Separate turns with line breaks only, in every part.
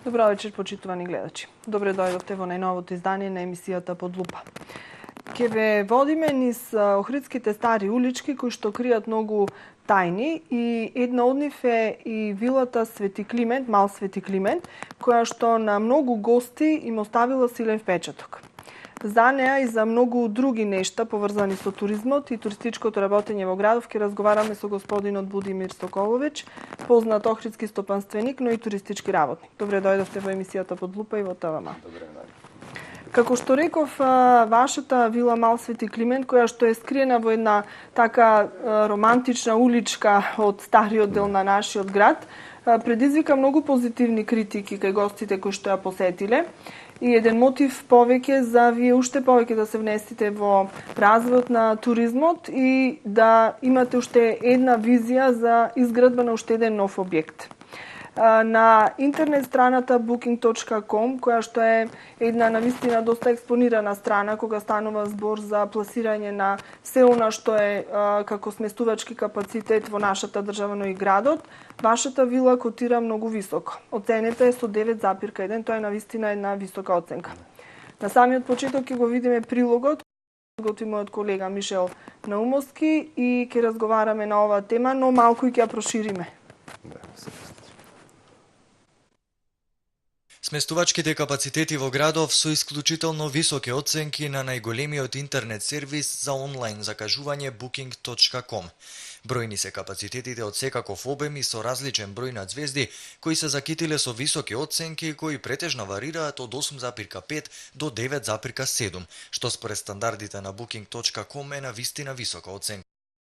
Добро вечер, почитувани гледачи. Добре дојдовте во најновото издание на емисијата Под лупа. Ке ве водиме низ охридските стари улички кои што кријат многу тајни и една од нив е и вилата Свети Климент, Мал Свети Климент, која што на многу гости им оставила силен впечаток. За неа и за многу други нешта поврзани со туризмот и туристичкото работење во градов ќе разговараме со господинот Будимир Соколовиќ, познат охридски стопанственик, но и туристички работник. Добре дојдовте во емисијата Под лупа и во ТВМА.
Добре,
Како што реков, вашата вила Мал Свети Климент, која што е скриена во една така романтична уличка од стариот дел на нашиот град, предизвика многу позитивни критики кај гостите кои што ја посетиле и еден мотив повеќе за вие уште повеќе да се внесите во развојот на туризмот и да имате уште една визија за изградба на уште еден нов објект. На интернет страната booking.com, која што е една навистина доста експонирана страна кога станува збор за пласирање на се она што е како сместувачки капацитет во нашата држава, но и градот, вашата вила котира многу високо. Оценета е со 9,1, тоа е навистина една висока оценка. На самиот почеток ќе го видиме прилогот, готви мојот колега Мишел Наумовски и ќе разговараме на оваа тема, но малку и ќе ја прошириме.
Сместувачките капацитети во градов со исклучително високи оценки на најголемиот интернет сервис за онлайн закажување booking.com. Бројни се капацитетите од секаков обем и со различен број на ѕвезди кои се закитиле со високи оценки кои претежно варираат од 8,5 до 9,7, што според стандардите на booking.com е навистина висока оценка.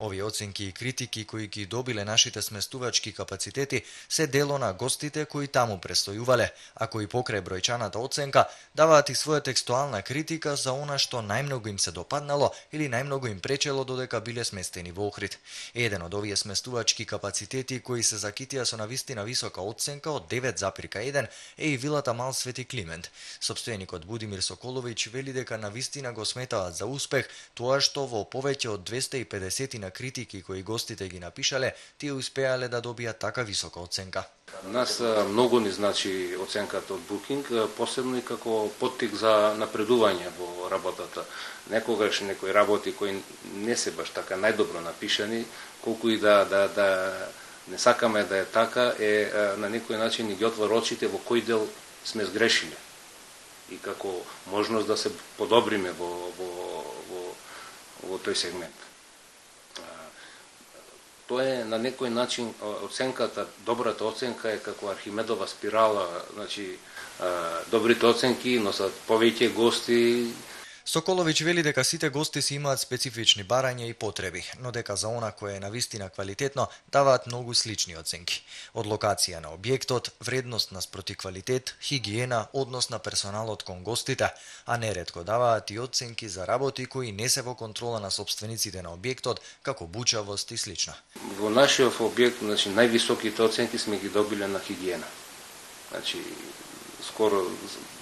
Овие оценки и критики кои ги добиле нашите сместувачки капацитети се дело на гостите кои таму престојувале, а кои покрај бројчаната оценка даваат и своја текстуална критика за она што најмногу им се допаднало или најмногу им пречело додека биле сместени во Охрид. Еден од овие сместувачки капацитети кои се закитија со навистина висока оценка од 9,1 е и вилата Мал Свети Климент. Сопственикот Будимир Соколовиќ вели дека навистина го сметаат за успех тоа што во повеќе од 250 на критики кои гостите ги напишале, тие успеале да добијат така висока оценка.
Нас многу ни значи оценката од Booking, посебно и како поттик за напредување во работата. Некогаш некои работи кои не се баш така најдобро напишани, колку и да не сакаме да е така, на некој начин ни ги отвора очите во кој дел сме сгрешиле и како можност да се подобриме во тој сегмент. Тоа е на некој начин оценката, добрата оценка е како Архимедова спирала, значи добрите оценки носат повеќе гости.
Соколовиќ вели дека сите гости си имаат специфични барања и потреби, но дека за она кое е навистина квалитетно даваат многу слични оценки. Од локација на објектот, вредност наспроти квалитет, хигиена, однос на персоналот кон гостите, а неретко даваат и оценки за работи кои не се во контрола на сопствениците на објектот, како бучавост и слично.
Во нашиот објект, значи највисоките оценки сме ги добиле на хигиена. Значи скоро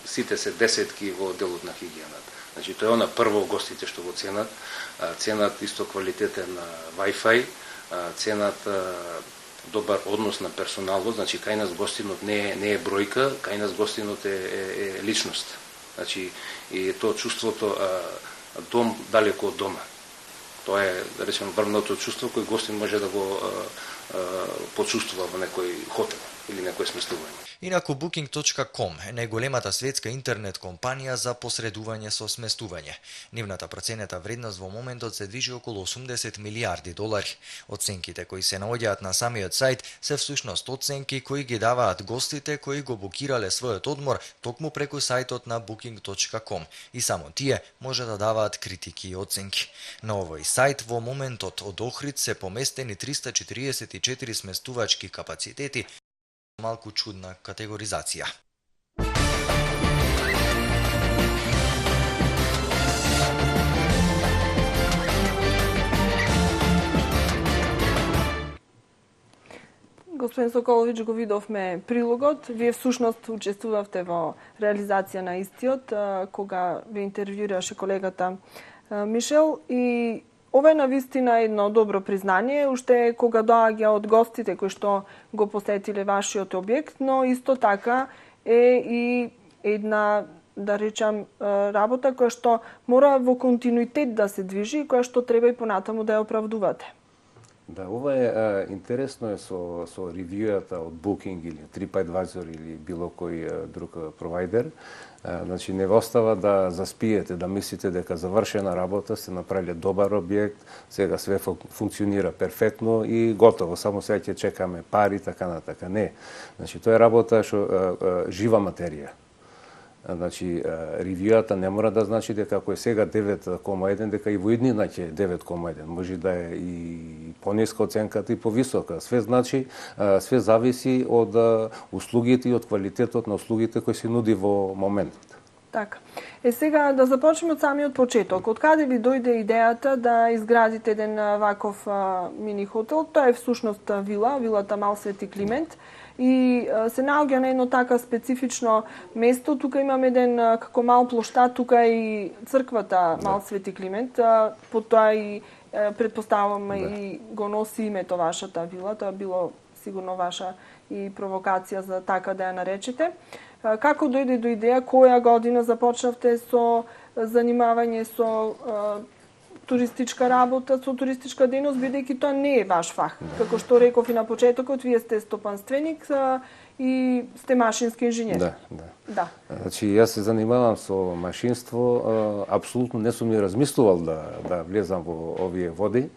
сите се десетки во делот на хигиената. Значи, тоа е она прво гостите што го ценат исто квалитетен на Wi-Fi, ценат добар однос на персоналот, значи кај нас гостинот не е бројка, кај нас гостинот е личност. Значи, и тоа чувството дом далеко од дома. Тоа е, да речем, врвното чувство кој гостин може да го почувствува во некој хотел или некој сместување.
Инаку Booking.com е најголемата светска интернет компанија за посредување со сместување. Нивната проценета вредност во моментот се движи околу 80 милиарди долари. Оценките кои се наоѓаат на самиот сајт се всушност оценки кои ги даваат гостите кои го букирале својот одмор токму преку сајтот на Booking.com и само тие може да даваат критики и оценки. На овој сајт во моментот од Охрид се поместени 344 сместувачки капацитети, малку чудна категоризација.
Господин Соколовиќ, го видовме прилогот. Вие всушност учествувавте во реализација на истиот, кога ве интервјуираше колегата Мишел и ова е навистина едно добро признание, уште кога доаѓа од гостите кои што го посетиле вашиот објект, но исто така е и една, да речам, работа која што мора во континуитет да се движи и која што треба и понатаму да ја оправдувате.
Да, ова е интересно е со ревјуата од Booking или TripAdvisor или било кој друг провайдер. Значи не остава да заспиете, да мислите дека завршена работа, сте направиле добар објект, сега све функционира перфектно и готово, само сега ќе чекаме пари, така натака. Не. Значи тоа е работа што жива материја. Значи, ревјуата не мора да значи дека ако е сега 9,1, дека и во иднина ќе е 9,1. Може да е и пониска оценката и повисока. Све значи, све зависи од услугите и од квалитетот на услугите кои се нуди во моментот.
Така. Сега да започнеме од самиот почеток. Од каде ви дојде идејата да изградите еден ваков мини хотел? Тоа е всушност вилата Мал Свети Климент. И се наоѓа на едно така специфично место. Тука имаме еден како мал плоштад, тука и црквата Мал Свети Климент. Потоа и предпоставам и го носи името вашата вила. Тоа било сигурно ваша и провокација за така да ја наречете. Како дојде до идеја, која година започнавте со занимавање со туристичка работа, со туристичка дејност, бидејќи тоа не е ваш фах. Како што реков и на почетокот, вие сте стопанственик и сте машински инженер.
Да. Значи, јас се занимавам со машинство, апсолутно не сум ни размислувал да влезам во овие води,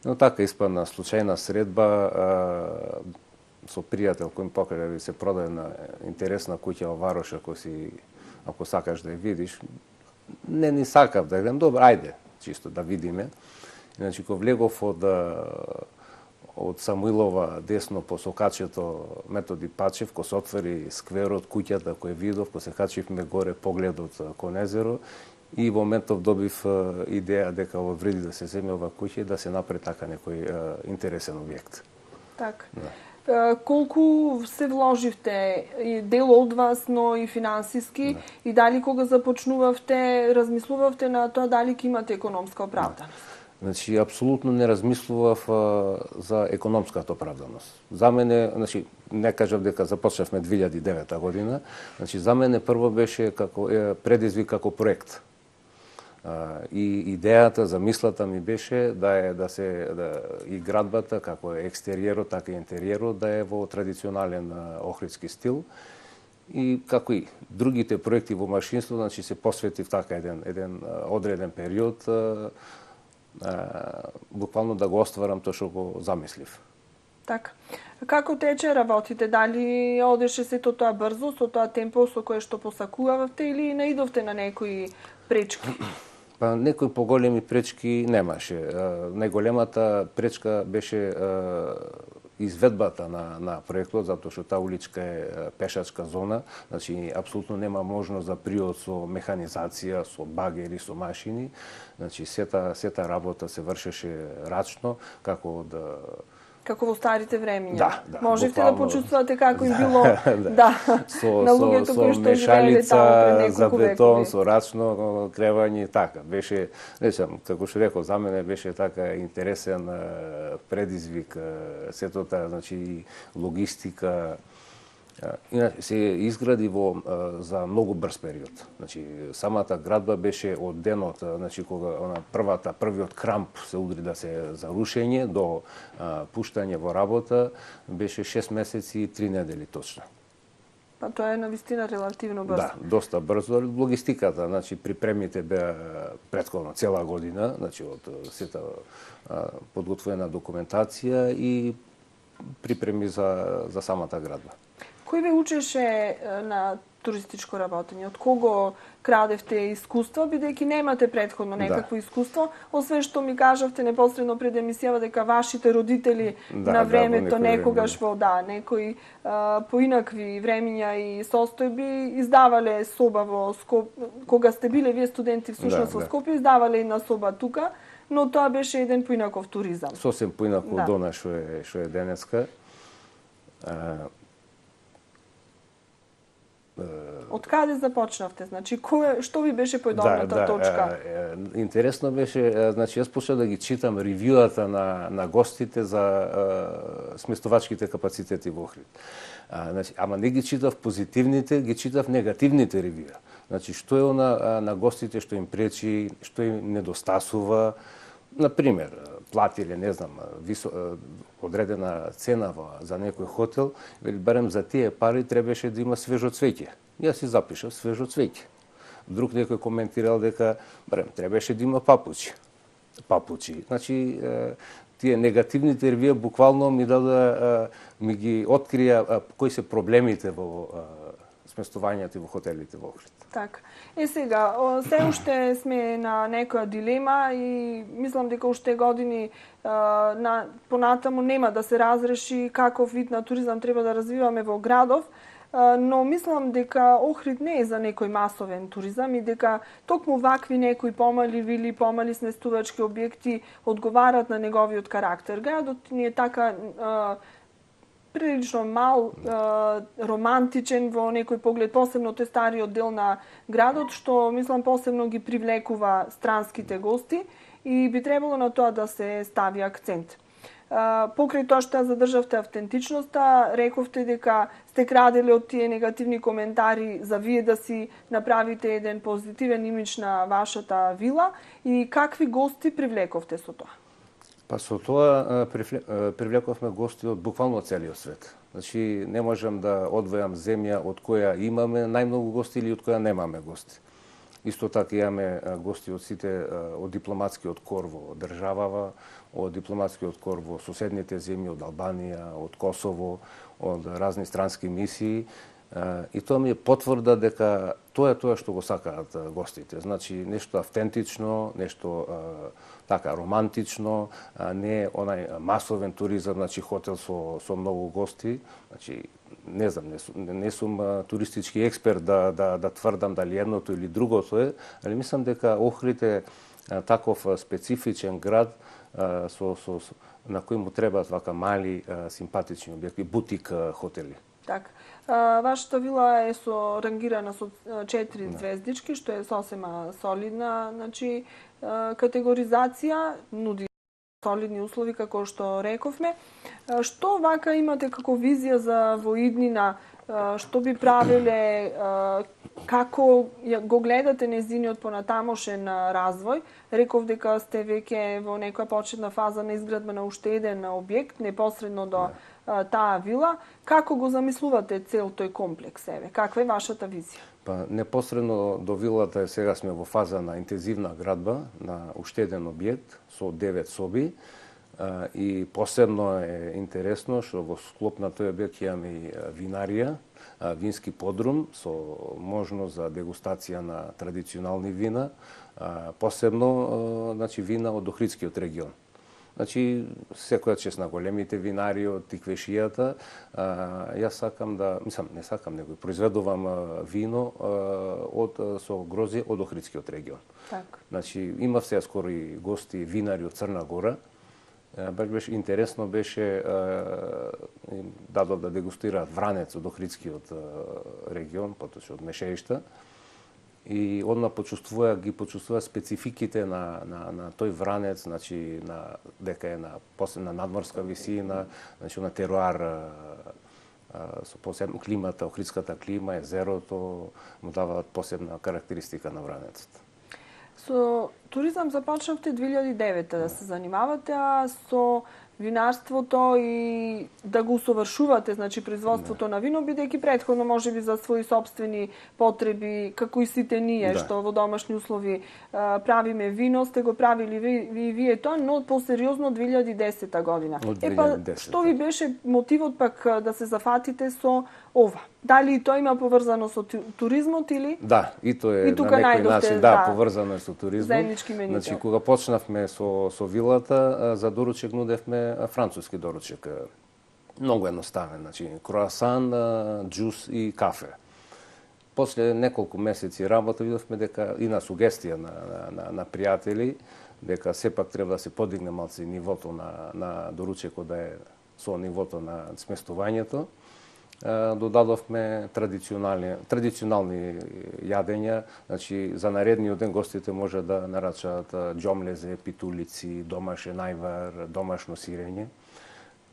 но така испадна случајна средба со пријател кој ми покажа да се продаде на интересна куќа во Варош, ако сакаш да ја видиш. Не ни сакав да гледам, добро, ајде, чисто да видиме. Значи, кога влегов од Самуилова десно по сокачето Методи Пачев, кога се отвори скверот, куќата која видов, кога се качивме горе погледот кон езеро, и во моментов добив идеја дека во вреди да се земе ова куќа и да се направи така некој интересен објект.
Така. Колку се вложивте, дел од вас, но и финансиски, и дали кога започнувавте, размислувавте на тоа дали ќе имате економска оправданост?
Значи, апсолутно не размислував за економската оправданост. За мене, значи, не кажав дека започнавме 2009 година, значи, за мене прво беше како предизвик како проект. И идејата, замислата ми беше да и градбата, како е екстериерот, така и интериерот, да е во традиционален охридски стил. И како и другите проекти во машинство, значи се посветив така еден одреден период, буквално да го остварам тоа што го замислив.
Така. Како тече работите? Дали одеше сето тоа брзо, со тоа темпо со кое што посакувавте, или наидовте на некои пречки?
Па некои поголеми пречки немаше. Најголемата пречка беше изведбата на проектот, затоа што таа уличка е пешачка зона, значи апсолутно нема можност за приод со механизација, со багери, со машини. Значи сета работа се вршеше рачно, како
во старите времиња.
Да.
Можете да почувствувате како им било
на
луѓето кои што живееле таму пред неколку
за бетон,
векови.
со рачно кревање, така. Беше, речам, како што реков, за мене беше така интересен предизвик, сето таа, значи, логистика, се изгради за многу брз период. Значи, самата градба беше од денот, значи, кога првиот крамп се удри да се за рушење, до пуштање во работа, беше 6 месеци и 3 недели точно.
Па тоа е навистина релативно брзо.
Да, доста брзо. Логистиката, значи, припремите беа претходно цела година, значи, од сета подготвена документација и припреми за самата градба.
Кој ве учеше на туристичко работење? Од кого крадевте искуство, бидејќи немате претходно некакво искуство, освен што ми кажавте непосредно пред емисијава дека вашите родители на времето некогаш во некои поинакви времиња и состојби издавале соба во Скопје, кога сте биле вие студенти всушност во Скопје, издавале една соба тука, но тоа беше еден поинаков туризам.
Сосем поинако од она што е денеска.
Од каде започнавте? Значи, што ви беше појдовната точка?
Интересно беше, значи јас почнав да ги читам ревјуата на гостите за сместувачките капацитети во Охрид. Значи, ама не ги читав позитивните, ги читав негативните ревјуа. Значи, што е на гостите што им пречи, што им недостасува. Например, платиле, не знам, одредена цена за некој хотел, вели барем за тие пари требаше да има свежо цвеќе. Јас си запишав свежо цвеќе. Друг некој коментирал дека барем требаше да има папучи. Значи, тие негативните ревјуа буквално ми ги открија кои се проблемите во сместувањето во хотелите во Охрид.
Така. Сега, се уште сме на некоја дилема и мислам дека уште години понатаму нема да се разреши каков вид на туризам треба да развиваме во градов, но мислам дека Охрид не е за некој масовен туризам и дека токму вакви некои помали вили, помали сместувачки објекти одговарат на неговиот карактер. Градот ни е така прилично мал, романтичен во некој поглед, посебно тој стариот дел на градот, што мислам посебно ги привлекува странските гости и би требало на тоа да се стави акцент. Покрај тоа што задржавте автентичноста, рековте дека сте крадели од тие негативни коментари за вие да си направите еден позитивен имидж на вашата вила и какви гости привлековте со тоа?
Па со тоа привлековме гости од буквално целиот свет. Значи, не можам да одвојам земја од која имаме најмногу гости или од која немаме гости. Исто така имаме гости од сите, од дипломатскиот кор во државава, од дипломатскиот кор во соседните земји, од Албанија, од Косово, од разни странски мисии. И тоа ми е потврда дека тоа е тоа што го сакаат гостите. Значи, нешто автентично, нешто така романтично, не онај масовен туризам, значи хотел со многу гости. Значи, не знам, не сум туристички експерт да тврдам дали едното или другото е, али мислам дека Охрид е таков специфичен град на кој му требаат вака мали симпатични објекти, бутик хотели.
Така. Вашата вила е рангирана со 4 звездички, што е сосема солидна, значи категоризација, нуди солидни услови како што рековме. Што вака имате како визија за воиднина, што би правиле, како го гледате нејзиниот понатамошен развој? Реков дека сте веќе во некоја почетна фаза на изградба на уште еден објект непосредно до таа вила. Како го замислувате цел тој комплекс? Каква е вашата визија?
Па непосредно до вилата сега сме во фаза на интензивна градба на уште еден објект со 9 соби и посебно е интересно што во склоп на тој објект имаме и винарија, вински подрум со можност за дегустација на традиционални вина, посебно значи вина од Охридскиот регион. Значи, секоја чест на големите винари од Тиквешијата, јас сакам не сакам, него произведувам вино со грозје од Охридскиот регион.
Так.
Значи, имав сега скоро и гости винари од Црна Гора. Беше интересно беше дадов да дегустираат вранец од Охридскиот регион, поточно од Мешеишта. И одма ги почувствува спецификите на тој вранец, значи дека е на надморска висина, значи на теруар со посебна климата, охридската клима, езерото му даваат посебна карактеристика на вранецот.
Со туризам започнавте 2009 да се занимавате, а со винарството и да го усовршувате, значи производството на вино, бидејќи претходно можеби за своји собствени потреби, како и сите ние што во домашни услови правиме вино, сте го правили вие тоа, но посериозно 2010 година. Што ви беше мотивот пак да се зафатите со ова? Дали и тоа има поврзано со туризмот или?
Да, и тоа е на некој начин, поврзано со туризмот.
Заеднички менител.
Значи, кога почнавме со вилата, за доручек нудевме француски доручек. Многу едноставен, значи круасан, џус и кафе. После неколку месеци работа видовме дека и на сугестија на пријатели дека сепак треба да се подигне малце нивото на доручекот да е со нивото на сместувањето. додадовме традиционални јадења. Значи, за наредниот ден гостите може да нарачаат џомлезе, питулици, домашен ајвар, домашно сирење.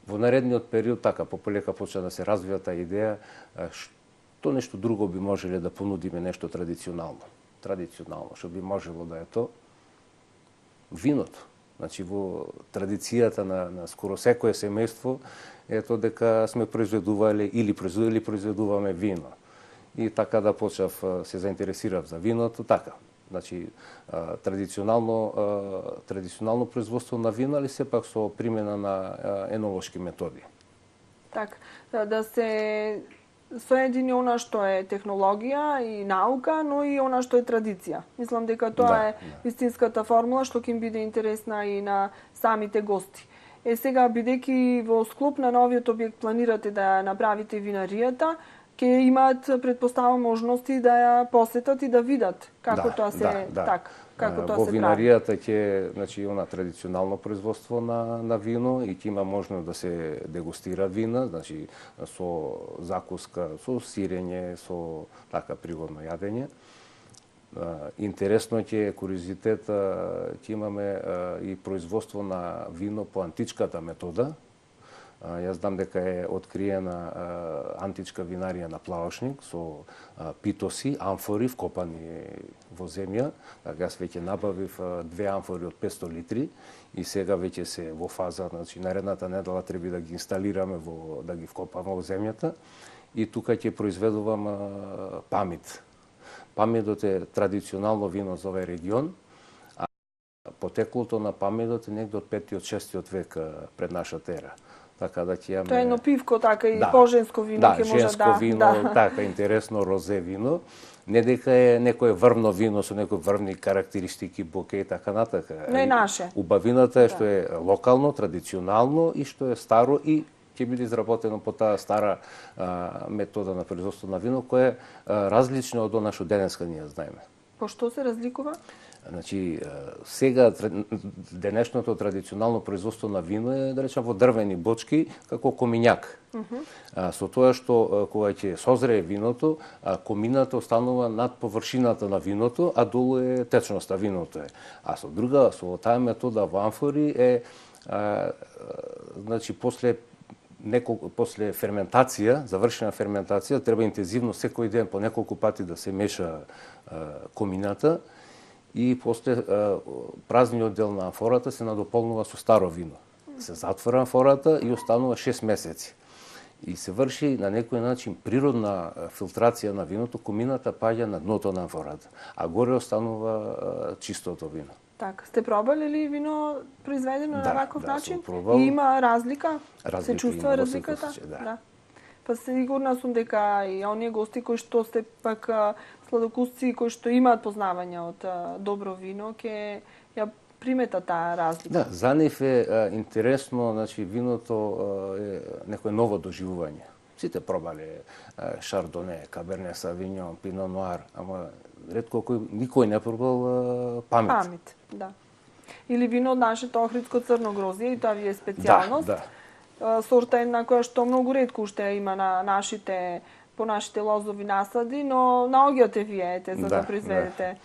Во наредниот период, така, пополека почна да се развива таа идеја, што нешто друго би можеле да понудиме, нешто традиционално. Традиционално, што би можело да е то? Виното. Значи, во традицијата на скоро секое семејство, ето дека сме произведувале или произведуваме вино. И така да почнав, се заинтересирав за виното, така. Значи, традиционално производство на вино, али сепак со примена на енолошки методи.
Така, да се соедини она што е технологија и наука, но и она што е традиција. Мислам дека тоа е вистинската формула што ќе им биде интересна и на самите гости. Сега, бидејќи во склоп на новиот објект планирате да направите винаријата, ќе имаат, предпоставам, можности да ја посетат и да видат како тоа се така. Како тоа
во
се
винаријата ќе, значи, она традиционално производство на вино и ќе има можност да се дегустира вина, значи со закуска, со сирење, со така пригодно јадење. Интересно ќе куриозитет, ќе имаме и производство на вино по античката метода. Јас знам дека е откриена античка винарија на Плавошник со питоси, амфори вкопани во земја. Јас веќе набавив 2 амфори од 500 литри и сега веќе се во фаза, значи наредната недела треба да ги инсталираме да ги вкопаме во земјата и тука ќе произведувам памид. Памидот е традиционално вино за овој регион, а потеклото на памидот е негде од 5-6 век пред нашата ера. Така да ќе имаме...
Тоа е едно пивко, така и поженско вино ќе може
женско вино, така, интересно, розе вино. Не дека е некое врвно вино со некои врвни карактеристики, боке и така натака.
Не е наше.
Убавината е што е локално, традиционално и што е старо и ќе биде изработено по таа стара метода на производство на вино, која е различна од она што денеска ние знаеме.
По што се разликува?
Значи, сега денешното традиционално производство на вино е, да речем, во дрвени бочки, како комињак. Со тоа што кога ќе созрее виното, комината останува над површината на виното, а долу е течноста виното е. А со таа метода во амфори е, значи, после ферментација, завршена ферментација, треба интензивно секој ден по неколку пати да се меша комината и после празниот дел на амфората се надополнува со старо вино. Се затвора амфората и останува 6 месеци. И се врши на некој начин природна филтрација на виното, комината паѓа на дното на амфората, а горе останува чистото вино.
Така, сте пробали ли вино произведено на ваков начин?
Пробал.
И има разлика? Се чувства
има,
разликата? Да. Па сигурна сум дека и оние гости кои што сте пак сладокусци, кои што имаат познавање од добро вино, ќе ја примета таа разлика.
Да, за нив е интересно, значи виното е некое ново доживување. Сите пробале шардоне, каберне савиньон, пино нуар, ама ретко никој не пробал памет.
Памет, да. Или вино од нашето охридско црно грозје, и тоа ви е специјалност.
Да.
Сорта една која што многу ретко уште има на по нашите лозови насади, но на огиот е виете за да произведете.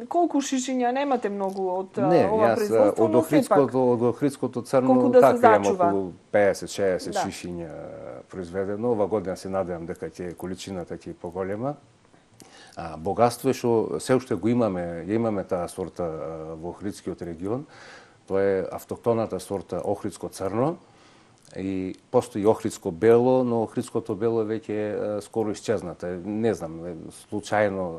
Колку шишиња немате многу од ова производство,
но сепак. Од охридското црно така имам околу 50-60 шишиња произведено. Ова година се надевам дека ќе количината ќе поголема. Богатство е што се уште го имаме таа сорта во Охридскиот регион. Тоа е автохтоната сорта охридско црно и постои охридско бело, но охридското бело веќе скоро исчезната. Не знам, случајно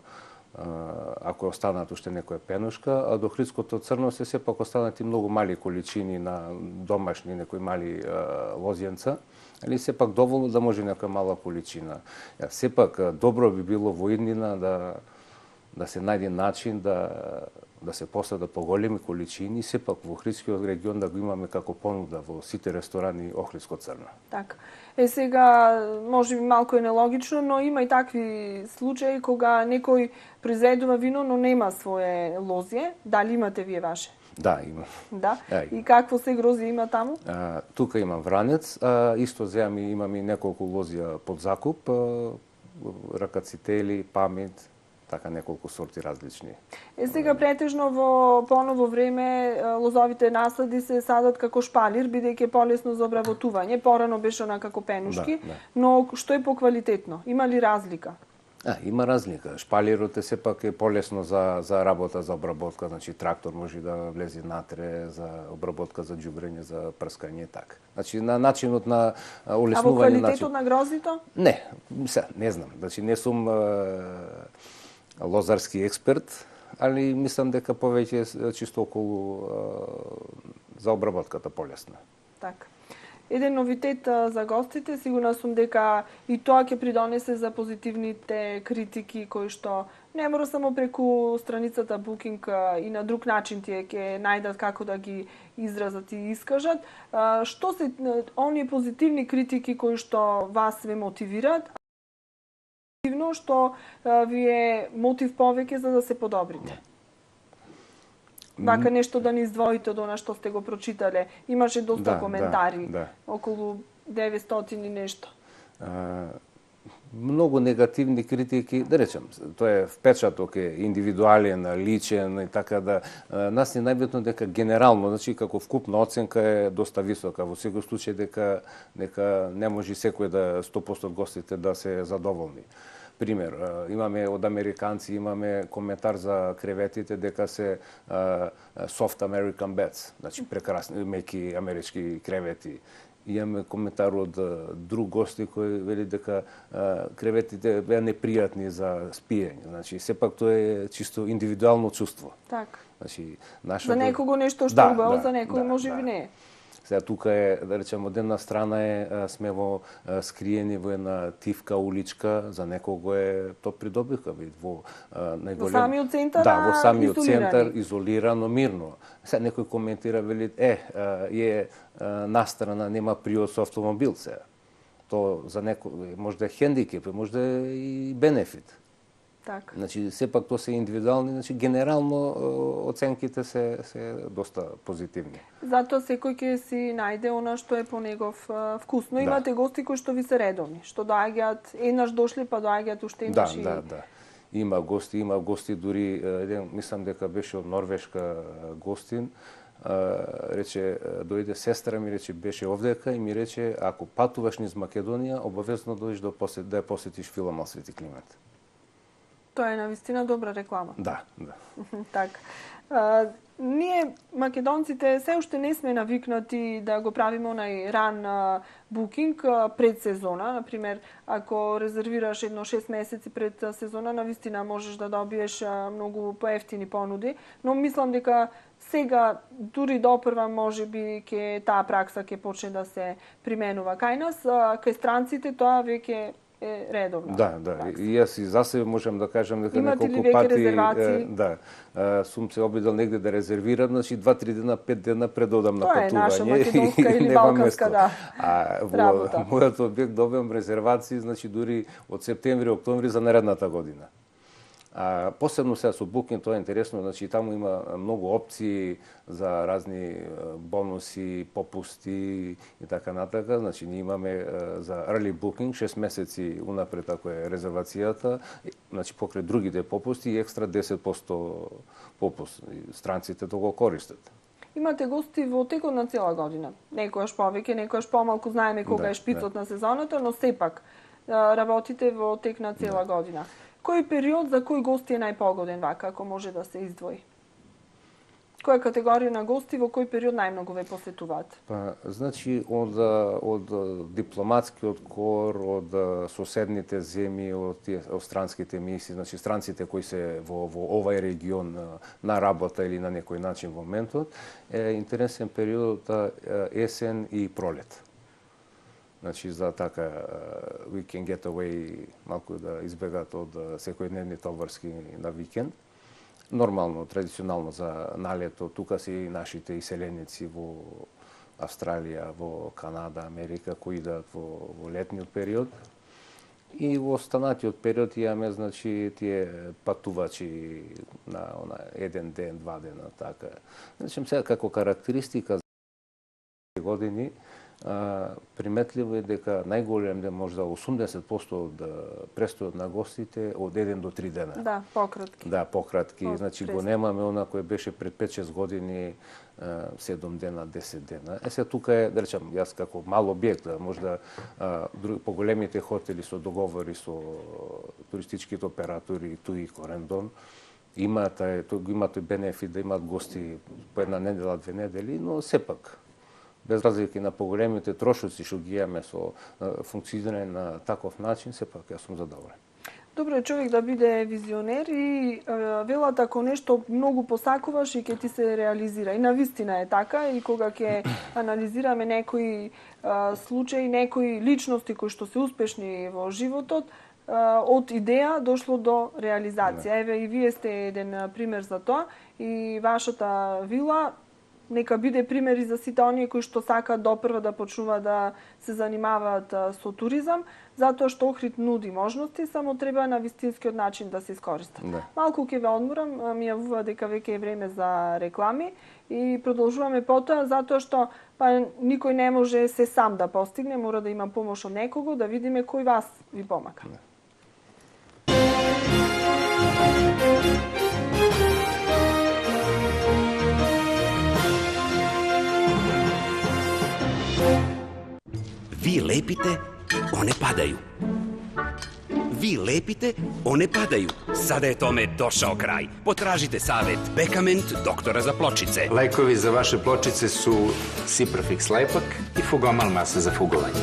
ако останат уште некоја пенушка, а до охридското црно се сепак останати многу мали количини на домашни некои мали лозјенца, али сепак доволно да може некоја мала количина. Сепак добро би било во иднина да се најде начин да се посадат поголеми количини, сепак во Охридскиот регион да го имаме како понуда во сите ресторани охридско црно.
Така. Сега, може би малку е нелогично, но има и такви случаи кога некој произведува вино, но нема свое лозје. Дали имате вие ваше?
Да, има.
Да.
Е,
И какво се грози има таму?
Тука имам вранец, исто имам и неколку лозија под закуп, ракацители, памет, така неколку сорти различни.
Сега претежно во поново време лозовите насади се садат како шпалир, бидејќи е полесно за обработување. Порано беше она како пенушки,
Да.
но што е поквалитетно? Има ли разлика?
Има разлика. Шпалирот е сепак е полесно за работа, за обработка, значи трактор може да влезе натре за обработка, за џубрење, за прскање, така. Значи на начинот на олеснување.
А во квалитетот на гроздито?
Не знам. Значи не сум лозарски експерт, али мислам дека повеќе чисто околу за обработката полесна.
Така. Еден новитет за гостите, сигурна сум дека и тоа ќе придонесе за позитивните критики кои што не мора само преку страницата Booking и на друг начин тие ќе најдат како да ги изразат и искажат. Што се оние позитивни критики кои што вас ве мотивираат, што ви е мотив повеќе за да се подобрите? Вака нешто да не издвоите од она што сте го прочитале. Имаше доста коментари, околу 900 и нешто.
Многу негативни критики, да речем, тоа е впечаток, е индивидуален, личен и така да нас не најбитно дека генерално, значи како вкупна оценка е доста висока. Во секој случај дека не може секој да 100% од гостите да се задоволни. Пример, имаме од американци, имаме коментар за креветите дека се soft American beds, значи прекрасни, меки амерички кревети. Имаме коментар од друг гости кој вели дека креветите беа непријатни за спиење. Значи сепак тоа е чисто индивидуално чувство.
Така.
Значи
за некого нешто што е убаво, за некој можеби не е.
Сега тука е, да речем, од една страна сме во скриени во една тивка уличка, за некого е то придобивка во најголем.
Во самиот центар,
да, во самиот центар, изолирано, мирно. Сега некој коментира, вели, настрана нема приод со автомобил сега. То за некој може да е хендикеп, може да е и бенефит.
Так.
Значи, сепак тоа се индивидуални, значи генерално оценките се доста позитивни.
Затоа секој ќе си најде она што е по негов вкус. Но имате гости кои што ви се редовни, што доаѓаат, еднаш дошле па доаѓаат уште еднаш.
Да. Има гости дури еден, мислам дека беше од Норвешка гостин, рече, дојде сестра ми, рече, беше овдека и ми рече, ако патуваш низ Македонија, обавезно дојдеш да ја посетиш филмот Свети Климент.
Тоа е навистина добра реклама.
Да.
Така. Ние, македонците, се уште не сме навикнати да го правиме онај ран букинг пред сезона. Например, ако резервираш едно 6 месеци пред сезона, навистина можеш да добиеш многу поевтини понуди, но мислам дека сега, дури допрва, можеби таа пракса ќе почне да се применува кај нас. Кај странците тоа веќе е редовно.
Да. И јас и за себе можам да кажам дека неколку пати сум се обидел негде да резервирам, значи 2-3 дена, 5 дена пред одам на патување.
Тоа е наша македонска или балканска,
во мојот објект добивам резервации, значи дури од септември, октомври за наредната година. Посебно сега со Booking тоа е интересно, значи таму има многу опции за разни бонуси, попусти и така натака. Значи ние имаме за early booking 6 месеци унапред ако е резервацијата, значи покрај другите попусти и екстра 10% попуст. Странците тоа го користат.
Имате гости во текот на цела година. Некојаш повеќе, некојаш помалку, знаеме кога е шпицот на сезоната, но сепак работите во тек на цела година. Кој период за кој гости е најпогоден вака, ако може да се издвои? Која категорија на гости во кој период најмногу ве посетуваат?
Значи од дипломатскиот кор, од соседните земји, од странските мисии, значи странците кои се во овај регион на работа или на некој начин во моментот, е интересен период есен и пролет. Значи за така we can get away, малку да избегаат од секојдневни товарски на викенд. Нормално, традиционално за налето, тука се и нашите иселеници во Австралија, во Канада, Америка, кои идат во летниот период. И во останатиот период имаме, значи, тие патувачи на еден ден, 2 дена, така. Значи, сега како карактеристика за години, приметливо е дека најголем ден, можда 80% од престојот на гостите од 1 до 3 дена.
Да, пократки.
Да, пократки. Значи, го немаме она кој беше пред 5-6 години, 7 дена, 10 дена. Сега тука е, да речам, јас како мал објект, можда поголемите хотели со договори со туристичките оператори, туи Корендон, имаат тој бенефит да имаат гости по една недела, 2 недели, но сепак, без разлики на поголемите трошоци што ги имаме со функционирање на таков начин, сепак јас сум задоволен.
Добро е човек да биде визионер и велат ако нешто многу посакуваш и ќе ти се реализира. И навистина е така и кога ќе анализираме некои случаи, некои личности кои што се успешни во животот, од идеја дошло до реализација. Еве и вие сте еден пример за тоа и вашата вила нека биде пример и за сите оние кои што сакаат допрва да почнуваат да се занимаваат со туризам, затоа што Охрид нуди можности, само треба на вистинскиот начин да се искористат.
Да.
Малку ќе ве одморам, ми јавува дека веќе е време за реклами и продолжуваме потоа, затоа што никој не може се сам да постигне, мора да има помош од некого, да видиме кој вас ви помага.
Да.
Ви лепите, оне падају. Ви лепите, оне падају. Сада е томе дошао крај. Потражите савет Бекамент, доктора за плочице.
Лекови за ваше плочице су Сипрофикс лепак и Фугомал маса за фуговање.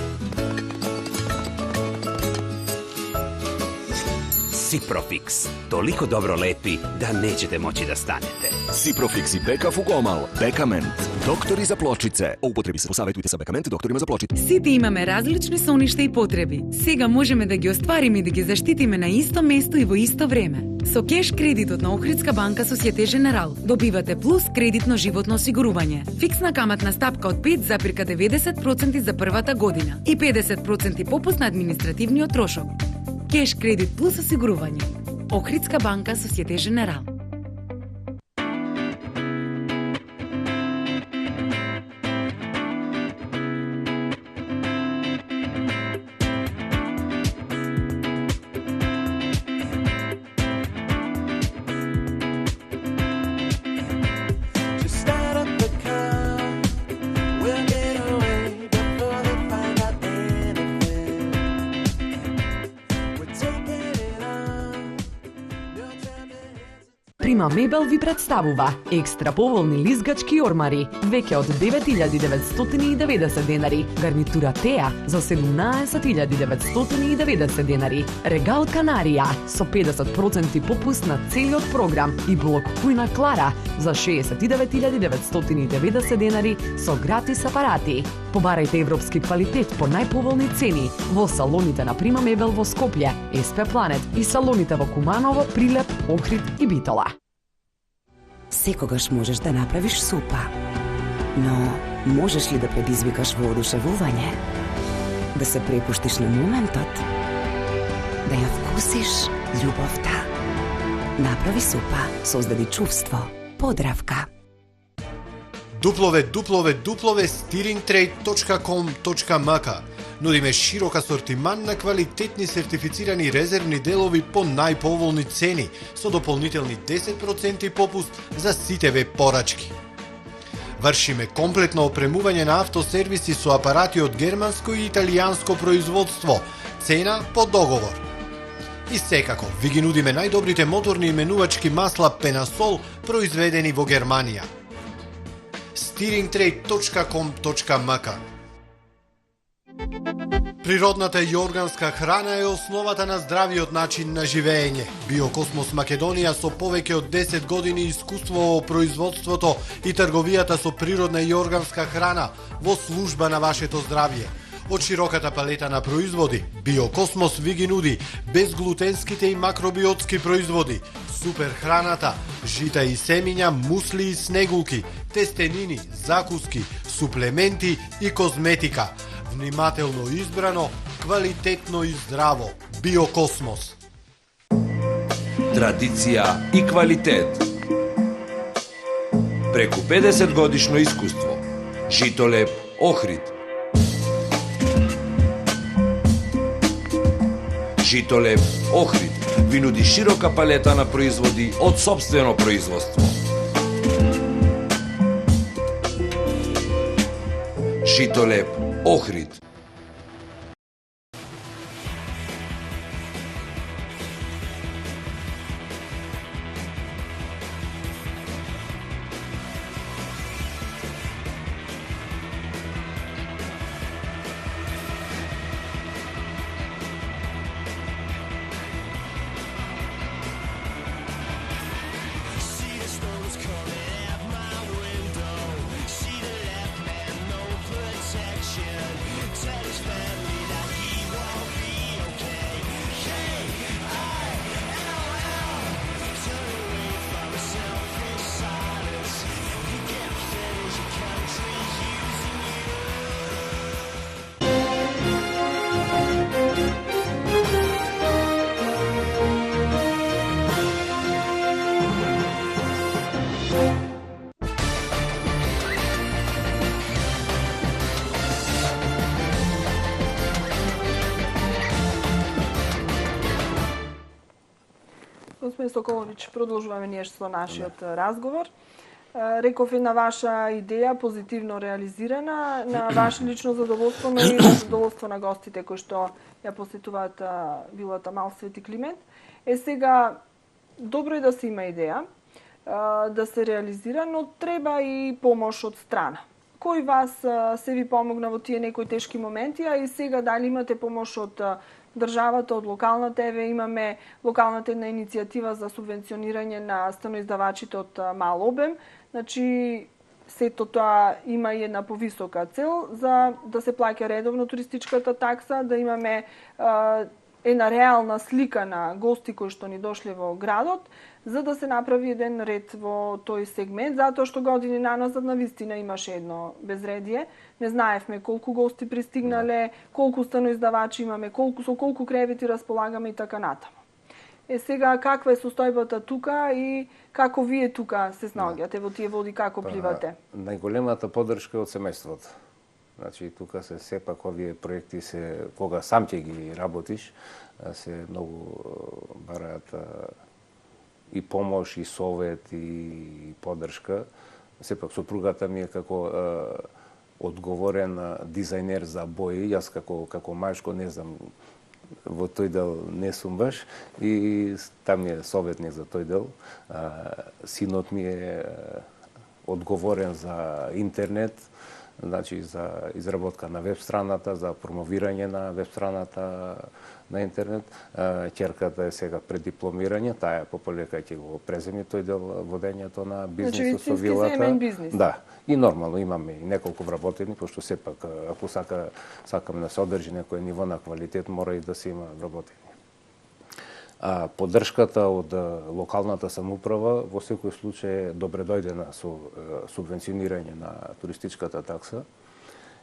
Сипрофикс. Толико добро лепи да неćete моći да станете.
Сипрофикс и Бека Фугомал. Бекамент. Доктори за плочице. Употреби се посаветујте со Бекамент и докторима за плочице.
Сите имаме различни соништа и потреби. Сега можеме да ги оствариме и да ги заштитиме на исто место и во исто време. Со кеш кредитот на Охридска банка Сосиете Женерал добивате плюс кредитно животно осигурување, фиксна каматна стапка од 5,90% за првата година и 50% попуст на административниот трошок. Кеш кредит плюс осигурување. Охридска банка Сосиете Женерал.
Прима Мебел ви представува екстра поволни лизгачки ормари, веќе од 9.990 денари, гарнитура Теа за 17.990 денари, регал Канарија со 50% попуст на целиот програм и блок Кујна Клара за 69.990 денари со гратис апарати. Побарајте европски квалитет по најповолни цени во салоните на Прима Мебел во Скопје, СП Планет и салоните во Куманово, Прилеп, Охрид и Битола.
Секогаш можеш да направиш супа, но можеш ли да предизвикаш воодушевување? Да се препуштиш на моментот? Да ја вкусиш љубовта? Направи супа, создади чувство, подравка.
www.steeringtrade.com.mk Нудиме широк асортиман на квалитетни сертифицирани резервни делови по најповолни цени, со дополнителни 10% попуст за сите веб порачки. Вршиме комплетно опремување на автосервиси со апарати од германско и италијанско производство, цена по договор. И секако, ви ги нудиме најдобрите моторни именувачки масла Пенасол, произведени во Германија. steeringtrade.com.mk Природната и органска храна е основата на здравиот начин на живеење. Биокосмос Македонија со повеќе од 10 години искуство во производството и трговијата со природна и органска храна во служба на вашето здравје. Од широката палета на производи, Биокосмос ви ги нуди безглутенските и макробиотски производи, супер храната, жита и семиња, мусли и снегулки, тестенини, закуски, суплементи и козметика. Внимателно избрано, квалитетно и здраво. Биокосмос.
Традиција и квалитет. Преку 50 годишно искуство. Житолеп Охрид. Житолеп Охрид ви нуди широка палета на производи од сопствено производство. Житолеп Охрид.
Господин Соколович, продолжуваме ние со нашиот разговор. Реков една ваша идеја позитивно реализирана, на ваше лично задоволство, но и на задоволство на гостите кои што ја посетуваат вилата Мал Свети Климент. Сега, добро е да се има идеја, да се реализира, но треба и помош од страна. Кој вас се ви помогна во тие некои тешки моменти, а и сега дали имате помош од државата, од локалната, имаме локалната една иницијатива за субвенционирање на станоиздавачите од мал обем. Значи, сето тоа има и една повисока цел за да се плаќа редовно туристичката такса, да имаме една реална слика на гости кои што ни дошле во градот, за да се направи еден ред во тој сегмент, затоа што години наназад навистина имаше едно безредие. Не знаевме колку гости пристигнале, колку станоиздавачи имаме, со колку кревети располагаме и така натаму. Сега, каква е состојбата тука и како вие тука се снаоѓате во тие води, како пливате?
Најголемата поддршка од семејството. Значи, тука се сепак овие проекти се, кога сам ќе ги работиш, се многу бараат и помош, и совет, и поддршка. Сепак сопругата ми е како одговорен дизајнер за бои, јас како мајшко не знам, во тој дел не сум баш, и там е советник за тој дел. Синот ми е одговорен за интернет, значи за изработка на веб страната, за промовирање на веб страната на интернет. Ќерката е сега пред дипломирање, таа пополека ќе го преземи тој дел водењето на бизнисот со вилата.
Значи, вистински бизнис.
Да. И нормално имаме и неколку вработени, пошто сепак ако сакаме да се одржи некој ниво на квалитет, мора и да се има вработени. Поддршката од локалната самоуправа во секој случај е добре дојдена со субвенционирање на туристичката такса.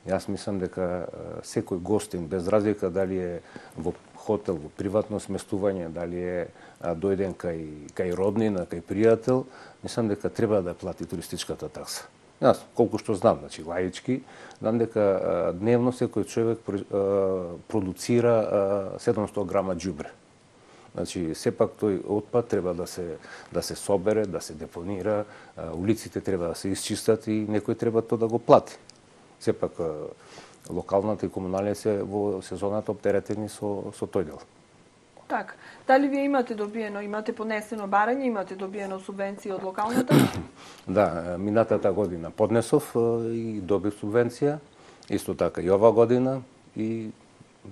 Јас мислам дека секој гостин, без разлика дали е во хотел, во приватно сместување, дали е дојден кај роднина, кај пријател, мислам дека треба да плати туристичката такса. Јас, колку што знам, значи лаички, знам дека дневно секој човек продуцира 700 грама џубре. Значи, сепак тој отпад треба да се собере, да се депонира, улиците треба да се исчистат и некој треба тоа да го плати. Сепак, локалната и комуналија се во сезоната оптеретени со тој дел.
Така. Дали вие имате поднесено барање, имате добиено субвенција од локалната?
Да, минатата година поднесов и добив субвенција, исто така и ова година, и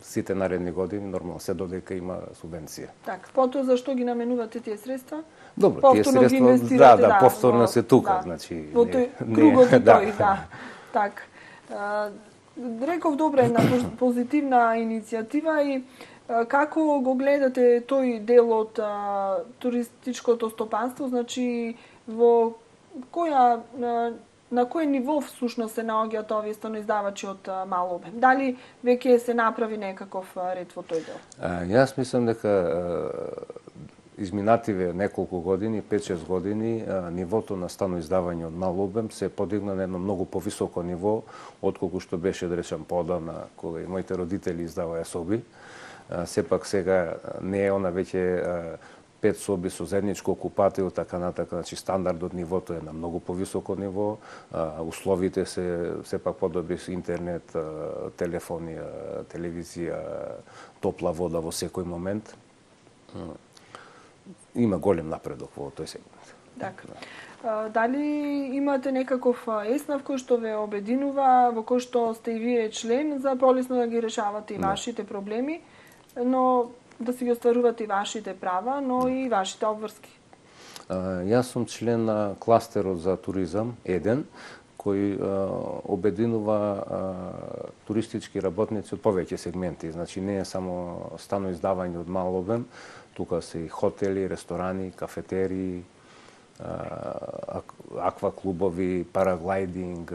сите наредни години нормално се додека има субвенција.
Така, потоа зашто ги наменувате тие средства?
Добро, тие средства повторно се тука, значи
во тој кругот и тој, да. Така. Реков добра една позитивна иницијатива и како го гледате тој дел од туристичкото стопанство, значи во која на кој ниво всушност се наоѓаат овие станоиздавачи од мал обем? Дали веќе се направи некаков ред во тој дел?
Јас мислам дека изминативе неколку години, 5-6 години, нивото на станоиздавање од мал обем се подигна на едно многу повисоко ниво отколку што беше, да речем, поодамна, кога и моите родители издаваа соби. Сепак сега не е она веќе 5 соби со заедничко окупатио, така натака, значи стандардот, нивото е на многу повисоко ниво, условите се сепак подобри со интернет, телефонија, телевизија, топла вода во секој момент. Има голем напредок во тој сегмент.
Така. Дали имате некаков еснав кој што ве обединува, во кој што сте и вие член за полесно да ги решавате и вашите проблеми, но да си ги остварувате и вашите права, но и вашите обврски?
Јас сум член на кластерот за туризам, еден, кој обединува туристички работници од повеќе сегменти. Значи не е само станоиздавање од мал обем, тука се и хотели, ресторани, кафетерии, акваклубови, параглайдинг,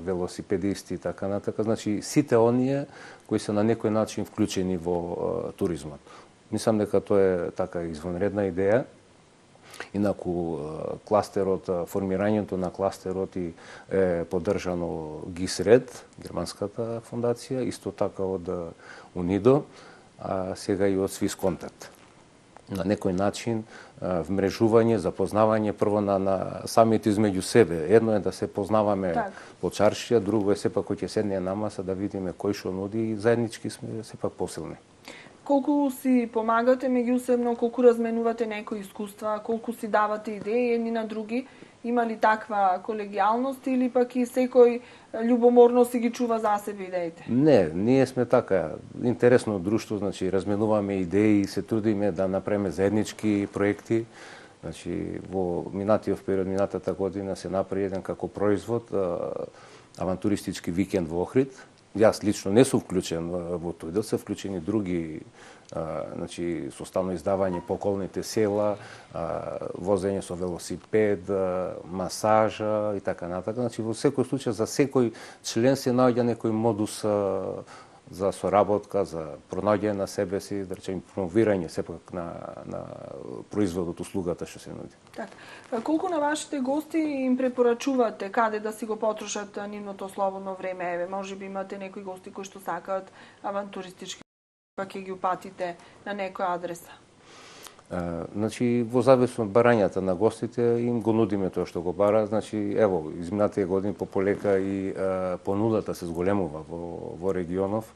велосипедисти и така натака. Значи сите оние кои се на некој начин вклучени во туризмот. Мислам дека тоа е така извонредна идеја. Инаку кластерот, формирањето на кластерот е поддржано ГИСРЕД, германската фондација, исто така од УНИДО, а сега и од Свисконтакт. На некој начин вмрежување, запознавање прво на самите измеѓу себе. Едно е да се познаваме по чаршија, друго е сепак кој ќе седне на маса да видиме кој што нуди и заеднички сме сепак посилни.
Колку си помагате меѓусебно, колку разменувате некои искуства, колку си давате идеи едни на други, има ли таква колегијалност или пак и секој љубоморно си ги чува за себе идеите?
Не, ние сме така интересно друштво, значи разменуваме идеи, се трудиме да направиме заеднички проекти. Значи во минатиот период, минатата година се направи еден како производ авантуристички викенд во Охрид. Јас лично не сум вклучен во тој дел, се вклучени други, значи со станоиздавање по околните села, возење со велосипед, масажа и така натака. Значи во секој случај за секој член се наоѓа некој модус за соработка, за пронаоѓање на себе си, да речем промовирање сепак на производот, услугата што се нуди.
Така. Колку на вашите гости им препорачувате каде да си го потрошат нивното слободно време? Еве, можеби имате некои гости кои што сакаат авантуристички, па ќе ги упатите на некоја адреса?
Значи, во зависност од барањата на гостите, им го нудиме тоа што го бара. Значи, ево, изминатите години пополека и понудата се зголемува во регионов.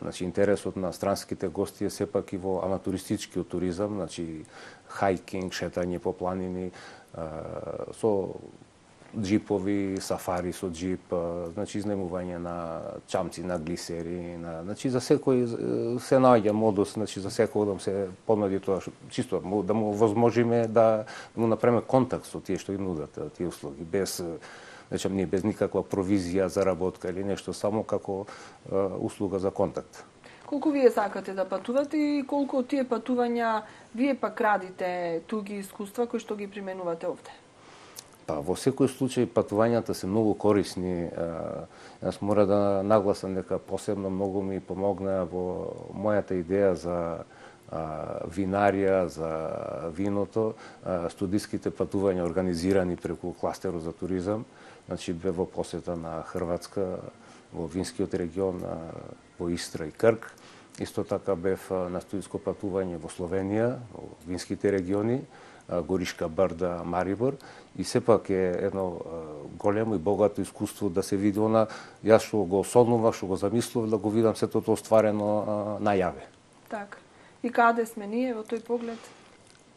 Значи, интересот на странските гости е сепак и во авантуристичкиот туризам, значи, хајкинг, шетање по планини, со джипови, сафари со джип, значи изнемување на чамци, на глисери, значи за секој се наоѓа модус, значи за секој да се понуди тоа, чисто да му возможиме да му направиме контакт со тие што ги нудат тие услуги, без ние без никаква провизија, заработка или нешто, само како услуга за контакт.
Колку вие сакате да патувате и колку од тие патувања вие пак радите туги искуства кои што ги применувате овде?
Па, во секој случај патувањата се многу корисни. Јас мора да нагласам дека посебно многу ми помогна во мојата идеја за винарија, за виното, студиските патувања организирани преку кластерот за туризам. Значи, бе во посета на Хрватска, во винскиот регион, во Истра и Крк. Исто така бев на студиско патување во Словенија, во винските региони, Горишка Брда, Марибор, и сепак е едно големо и богато искуство да се види она, јас што го осознував, што го замислував, да го видам сето тоа остварено најаве.
Така. И каде сме ние во тој поглед?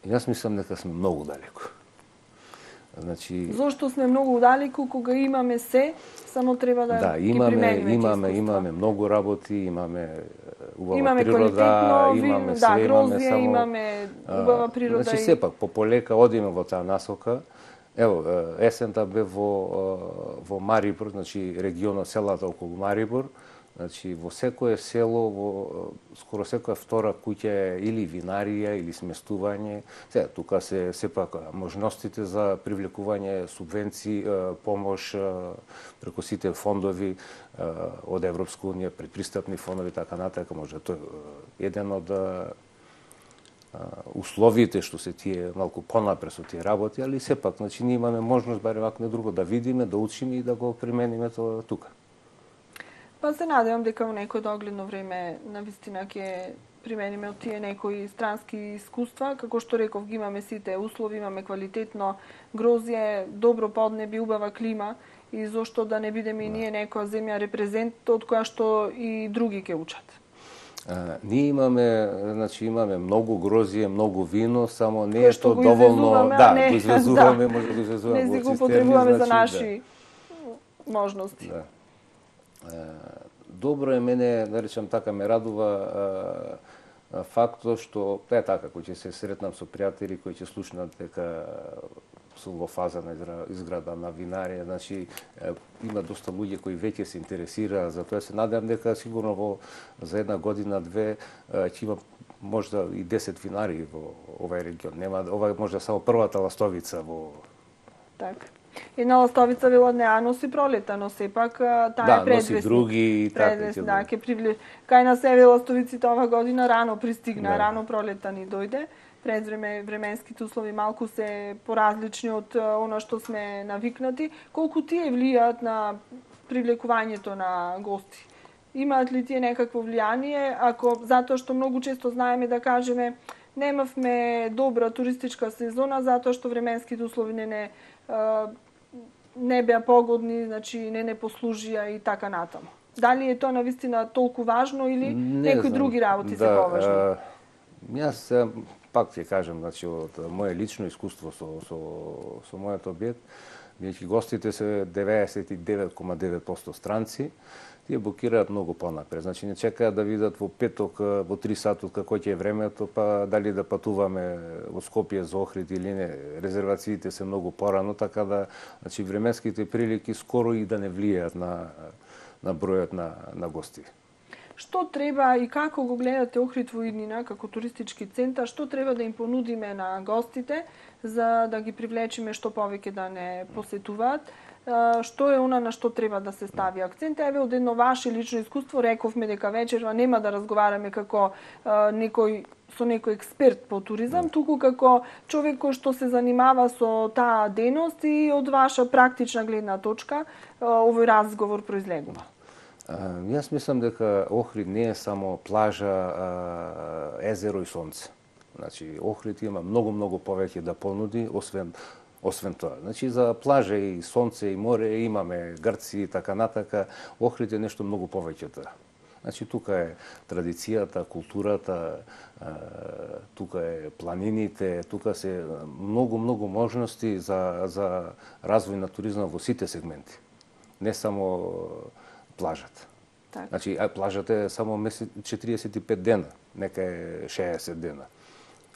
Јас мислам дека сме многу далеко. Значи,
зошто сме многу далеко кога имаме се, само треба да ги примениме.
Имаме многу работи, имаме убава природа, имаме
све, грозија, имаме убава природа.
Значи сепак пополека одиме во таа насока. Ево, есента бе во Марибор, значи регионот, селата околу Марибор, Значи, во секое село, во скоро секоја втора куќа е или винарија, или сместување. Сега, тука се сепак можностите за привлекување субвенции, помош преку сите фондови од Европска унија, предпристапни фондови, така натака, може тоа е еден од условите што се тие малку понапред со тие работи, али сепак, значи, ние имаме можност, барем ако не друго, да видиме, да учиме и да го примениме тоа тука.
Па се надевам дека во некој догледно време навистина ќе примениме од тие некои странски искуства. Како што реков, ги имаме сите услови, имаме квалитетно грозје, добро поднеби, убава клима и зошто да не бидеме и ние некоја земја репрезент од која што и други ќе учат.
Ние имаме многу грозје, многу вино, само не е што доволно, го извезуваме, може да извезуваме
не го потребуваме за наши можности.
Добро е, мене, да речам така, ме радува фактот што е така, кој ќе се сретнам со пријатели кои ќе слушнат дека сум во фаза на изграда на винарија, значи има доста луѓе кои веќе се интересираат за тоа. Се надевам дека сигурно за една година, две ќе има можда и 10 винари во овај регион. Нема, ова е можда само првата ластовица во...
Така. Една ластовица вела не носи пролета, но сепак таа е предвестник.
Носи други и така.
Ќе привлече. Кај нас еве ластовиците ова година рано пристигна, рано пролета ни дојде. Пред временските услови малку се поразлични од она што сме навикнати. Колку тие влијаат на привлекувањето на гости? Имаат ли тие некакво влијание? Ако затоа што многу често знаеме да кажеме немавме добра туристичка сезона затоа што временските услови не беа погодни, значи не послужија и така натаму. Дали е тоа навистина толку важно или некои други работи се поважни?
Јас пак ќе кажем, значи, од моје лично искуство со мојот објект, бидејќи гостите се 99,9% странци, тие букираат многу понапред. Значи, не чекаат да видат во петок, во 3 сатот како ќе е времето, па дали да патуваме во Скопје за Охрид или не. Резервациите се многу порано, така да, значи, временските прилики скоро и да не влијаат на бројот на гости.
Што треба и како го гледате Охрид во иднина како туристички центар, што треба да им понудиме на гостите за да ги привлечиме што повеќе да не посетуваат? Што е она на што треба да се стави акцент? Еве од едно ваше лично искуство рековме дека вечерва нема да разговараме како со некој експерт по туризам, туку како човек кој што се занимава со таа дејност и од ваша практична гледна точка овој разговор произлегува.
Јас мислам дека Охрид не е само плажа, езеро и сонце. Значи, Охрид има многу повеќе да понуди, освен тоа. Значи, за плажа и сонце и море имаме Грци и така натака. Охрид е нешто многу повеќе од тоа. Значи, тука е традицијата, културата, тука е планините, тука се многу можности за развој на туризма во сите сегменти. Не само плажата.
Так.
Значи, плажата е само 45 дена, нека е 60 дена.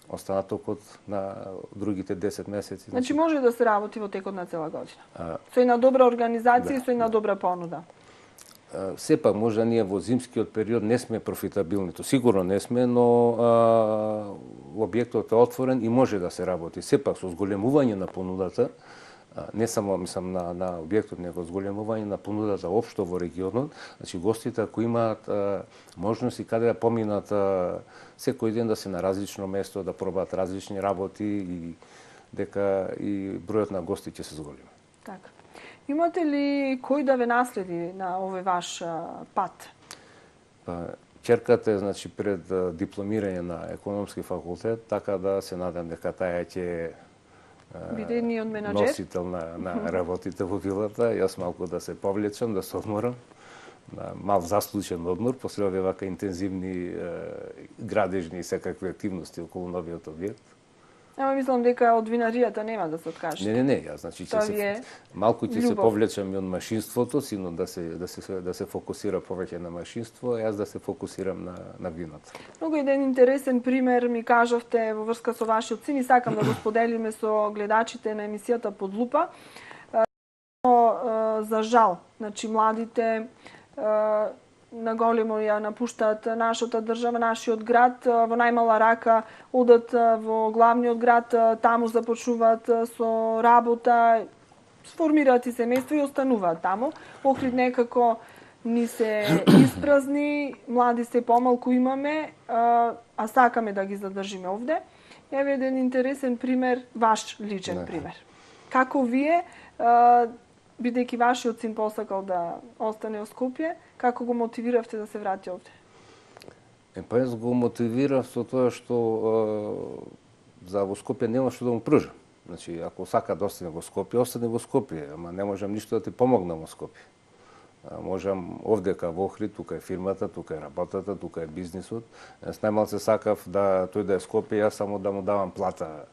Остана токот на другите 10 месеци.
Значи може да се работи во текот на цела година. Со една добра организација и со една добра понуда.
Сепак, може ние во зимскиот период не сме профитабилни, то сигурно не сме, но објектот е отворен и може да се работи. Сепак, со зголемување на понудата, не само мислам на објектот, него зголемување на понудата општо во регионот, значи гостите ако имаат можности каде да поминат секој ден да се на различно место, да пробаат различни работи и дека и бројот на гости ќе се зголеми.
Така. Имате ли кој да ве наследи на овој ваш пат?
Ќерката е, значи, пред дипломирање на економски факултет, така да се надам дека таа ќе
биде ниот менаџер,
носител на работите во вилата. Јас малку да се повлечам, да се одморам, на мал заслучен одмор после овие вака интензивни градежни и секакви активности околу новиот објект.
Ама мислам дека од винаријата нема да се откажете.
Не, јас значи малку ќе се повлечам и од машинството, сино да се фокусира повеќе на машинство, јас да се фокусирам на виното.
Многу еден интересен пример ми кажавте во врска со вашиот син и сакам да го споделиме со гледачите на емисијата Под лупа. За жал, значи младите наголемо ја напуштаат нашата држава, нашиот град, во најмала рака одат во главниот град, таму започнуваат со работа, сформираат и семејство и остануваат таму. Охрид некако ни се испразни, млади се помалку имаме, а сакаме да ги задржиме овде. Еве еден интересен пример, ваш личен пример. Како вие, бидејќи вашиот син посакал да остане во Скопје, како го мотивиравте да се врати овде?
Па јас го мотивирав со тоа што за во Скопје нема што да му пружам. Значи, ако сака да остане во Скопје, остане во Скопје, ама не можам ништо да ти помогнам во Скопје. Можам овдека во Охрид, тука е фирмата, тука е работата, тука е бизнисот. Јас најмал се сакав да тој да е Скопје, јас само да му давам плата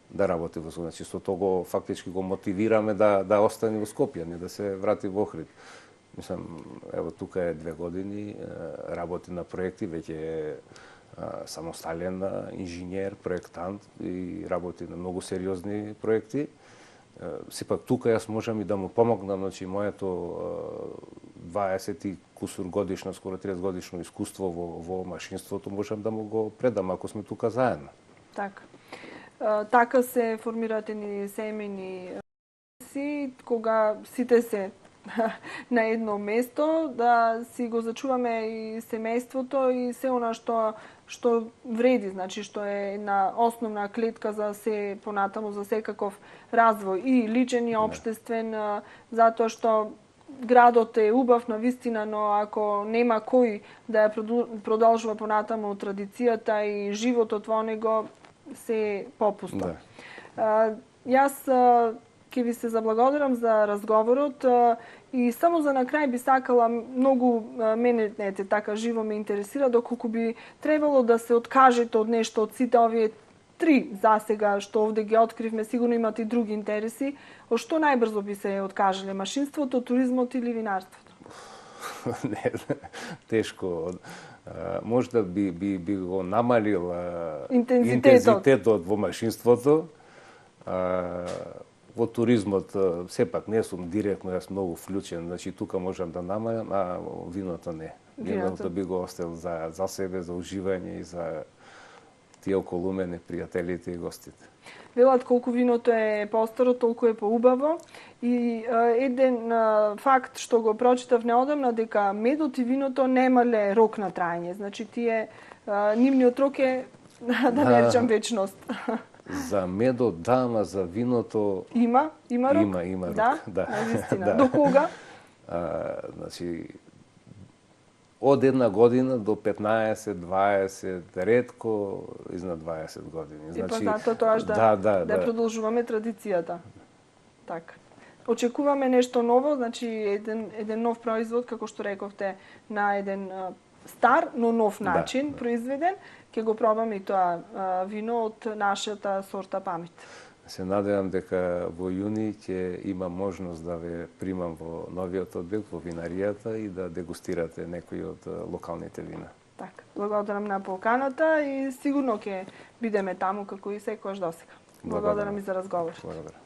да работи во Скопје. Значи, со тоа фактички го мотивираме да остане во Скопје, не да се врати во Охрид. Мислам, ево тука е 2 години, работи на проекти, веќе е самостален инженер, проектант и работи на многу сериозни проекти. Сепак тука јас можам и да му помогнам, значи моето 20 и кусур годишно, скоро 30 годишно искуство во машинството можам да му го предам ако сме тука заедно.
Така. Така се формираат едни семејни си, кога сите се на едно место, да си го зачуваме и семејството и се она што вреди, значи што е една основна клетка за се понатаму, за секаков развој и личен и општествен, затоа што градот е убав на вистина, но ако нема кој да ја продолжува понатаму традицијата и животот во него, се попуста. Јас ќе ви се заблагодарам за разговорот и само за на крај би сакала, многу мене така живо ме интересира, доколку би требало да се откажете од нешто од сите овие 3 засега што овде ги откривме, сигурно имате и други интереси, од што најбрзо би се откажале? Машинството, туризмот или винарството?
Не, тешко. Можда би го намалил интензитетот во машинството. Во туризмот сепак не сум директно јас многу вклучен, значи тука можам да намалам, а виното не. Виното би го оставил за себе, за уживање и за тие околу мене, пријателите и гостите.
Велат колку виното е постаро, толку е поубаво. И еден факт што го прочитав неодамна, дека медот и виното немале рок на траење. Значи тие нивниот рок е, да не речам, вечност.
За медот да, ама за виното
има рок.
Има рок.
Да, наистина. До кога?
Значи од 1 година до 15, 20, ретко изнад 20 години.
Значи, затоа тоаш да продолжуваме традицијата. Така. Очекуваме нешто ново, значи еден нов производ, како што рековте, на еден стар, но нов начин произведен. Ќе го пробаме и тоа вино од нашата сорта Памет.
Се надевам дека во јуни ќе има можност да ве примам во новиот оддел, во винаријата и да дегустирате некои од локалните вина.
Така, благодарам на поканата и сигурно ќе бидеме таму како и секојаш досега. Благодарам и за разговор.
Благодарам.